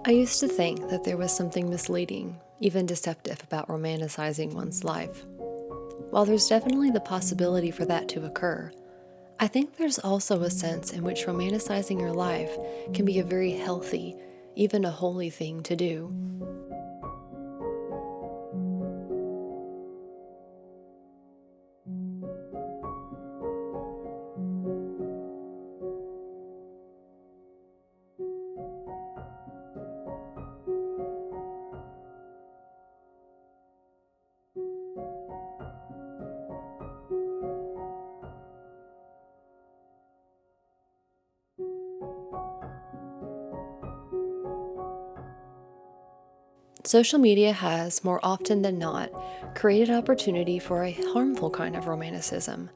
I used to think that there was something misleading, even deceptive, about romanticizing one's life. While there's definitely the possibility for that to occur, I think there's also a sense in which romanticizing your life can be a very healthy, even a holy thing to do. Social media has, more often than not, created opportunity for a harmful kind of romanticism,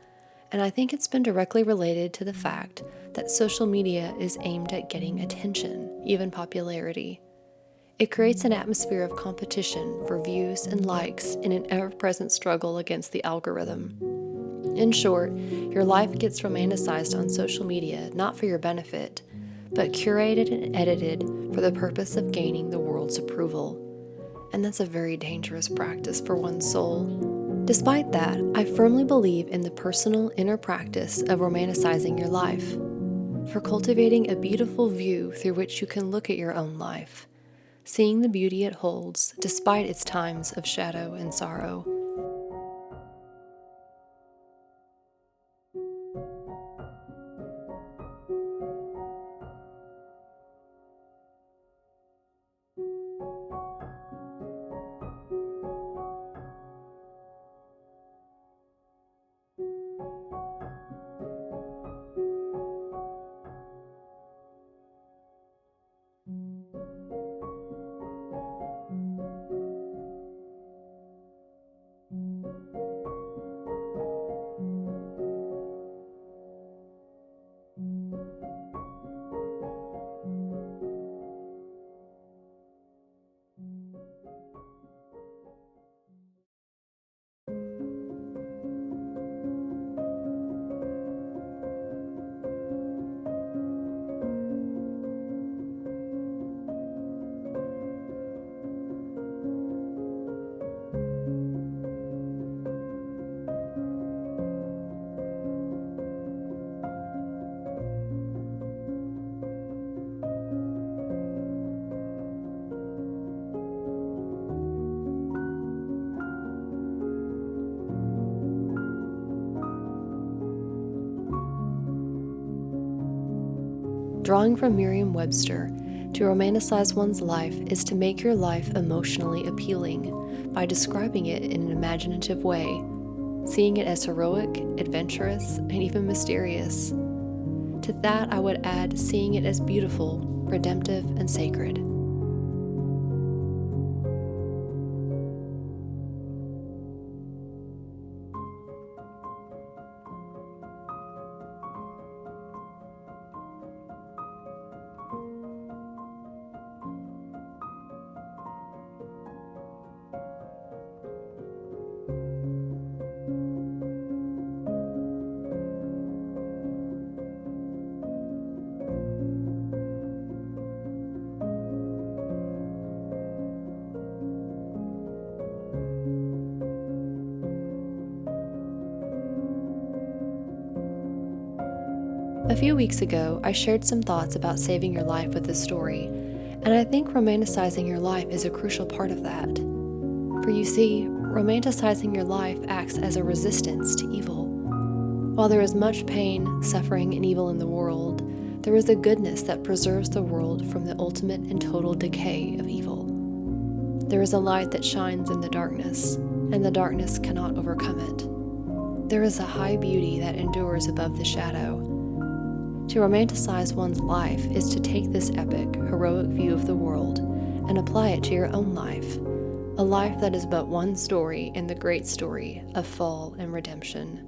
and I think it's been directly related to the fact that social media is aimed at getting attention, even popularity. It creates an atmosphere of competition for views and likes in an ever present struggle against the algorithm. In short, your life gets romanticized on social media not for your benefit, but curated and edited for the purpose of gaining the world's approval. And that's a very dangerous practice for one's soul. Despite that, I firmly believe in the personal inner practice of romanticizing your life, for cultivating a beautiful view through which you can look at your own life, seeing the beauty it holds despite its times of shadow and sorrow. Drawing from Merriam-Webster, to romanticize one's life is to make your life emotionally appealing by describing it in an imaginative way, seeing it as heroic, adventurous, and even mysterious. To that, I would add seeing it as beautiful, redemptive, and sacred. A few weeks ago, I shared some thoughts about saving your life with this story, and I think romanticizing your life is a crucial part of that. For you see, romanticizing your life acts as a resistance to evil. While there is much pain, suffering, and evil in the world, there is a goodness that preserves the world from the ultimate and total decay of evil. There is a light that shines in the darkness, and the darkness cannot overcome it. There is a high beauty that endures above the shadow. To romanticize one's life is to take this epic, heroic view of the world and apply it to your own life, a life that is but one story in the great story of fall and redemption.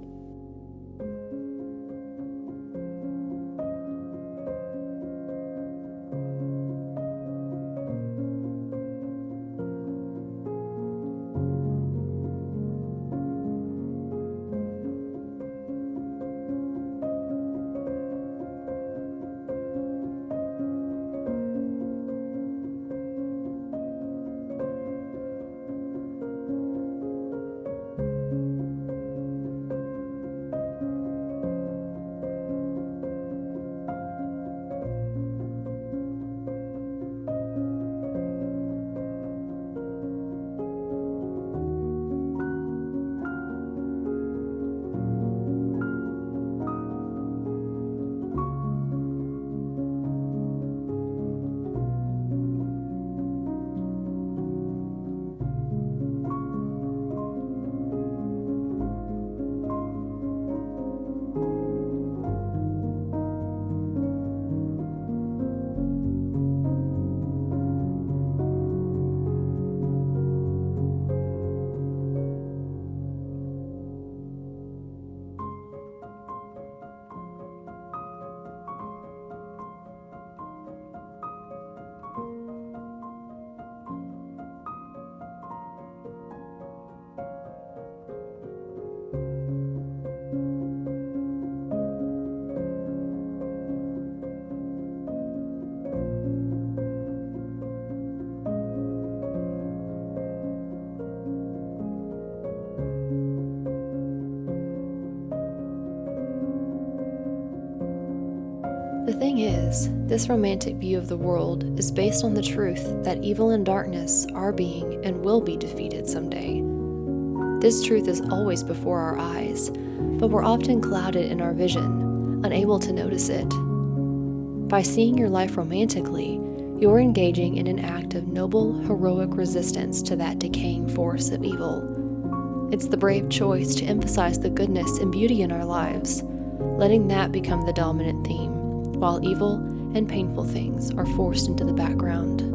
The thing is, this romantic view of the world is based on the truth that evil and darkness are being and will be defeated someday. This truth is always before our eyes, but we're often clouded in our vision, unable to notice it. By seeing your life romantically, you're engaging in an act of noble, heroic resistance to that decaying force of evil. It's the brave choice to emphasize the goodness and beauty in our lives, letting that become the dominant theme, while evil and painful things are forced into the background.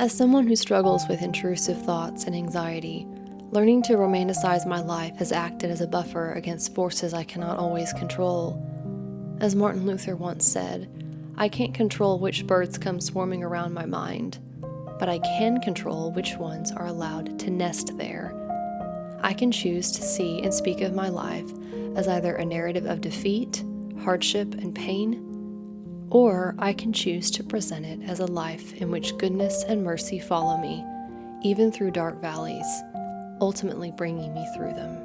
As someone who struggles with intrusive thoughts and anxiety, learning to romanticize my life has acted as a buffer against forces I cannot always control. As Martin Luther once said, I can't control which birds come swarming around my mind, but I can control which ones are allowed to nest there. I can choose to see and speak of my life as either a narrative of defeat, hardship, and pain, or I can choose to present it as a life in which goodness and mercy follow me, even through dark valleys, ultimately bringing me through them.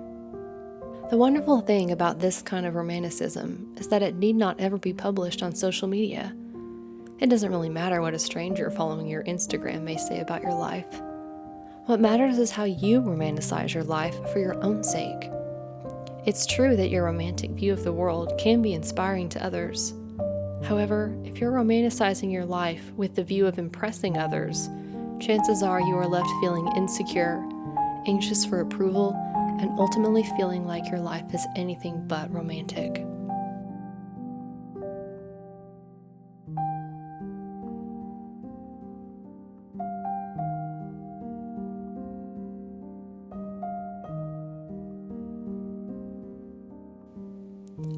The wonderful thing about this kind of romanticism is that it need not ever be published on social media. It doesn't really matter what a stranger following your Instagram may say about your life. What matters is how you romanticize your life for your own sake. It's true that your romantic view of the world can be inspiring to others. However, if you're romanticizing your life with the view of impressing others, chances are you are left feeling insecure, anxious for approval, and ultimately feeling like your life is anything but romantic.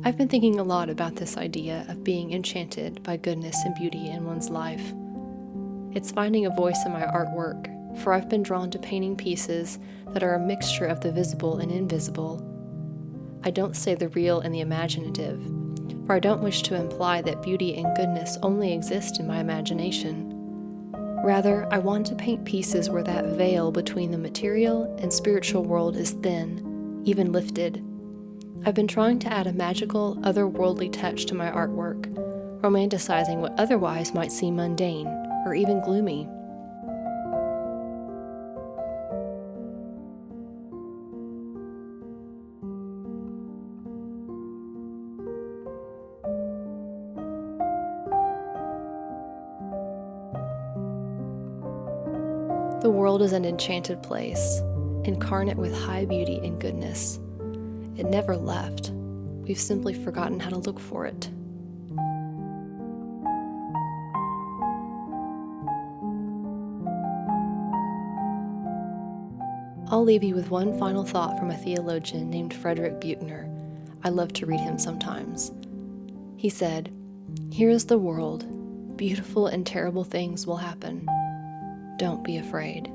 I've been thinking a lot about this idea of being enchanted by goodness and beauty in one's life. It's finding a voice in my artwork, for I've been drawn to painting pieces that are a mixture of the visible and invisible. I don't say the real and the imaginative, for I don't wish to imply that beauty and goodness only exist in my imagination. Rather, I want to paint pieces where that veil between the material and spiritual world is thin, even lifted. I've been trying to add a magical, otherworldly touch to my artwork, romanticizing what otherwise might seem mundane or even gloomy. The world is an enchanted place, incarnate with high beauty and goodness. It never left. We've simply forgotten how to look for it. I'll leave you with one final thought from a theologian named Frederick Buechner. I love to read him sometimes. He said, "Here is the world. Beautiful and terrible things will happen. Don't be afraid."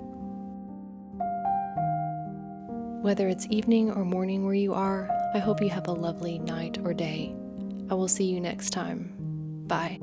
Whether it's evening or morning where you are, I hope you have a lovely night or day. I will see you next time. Bye.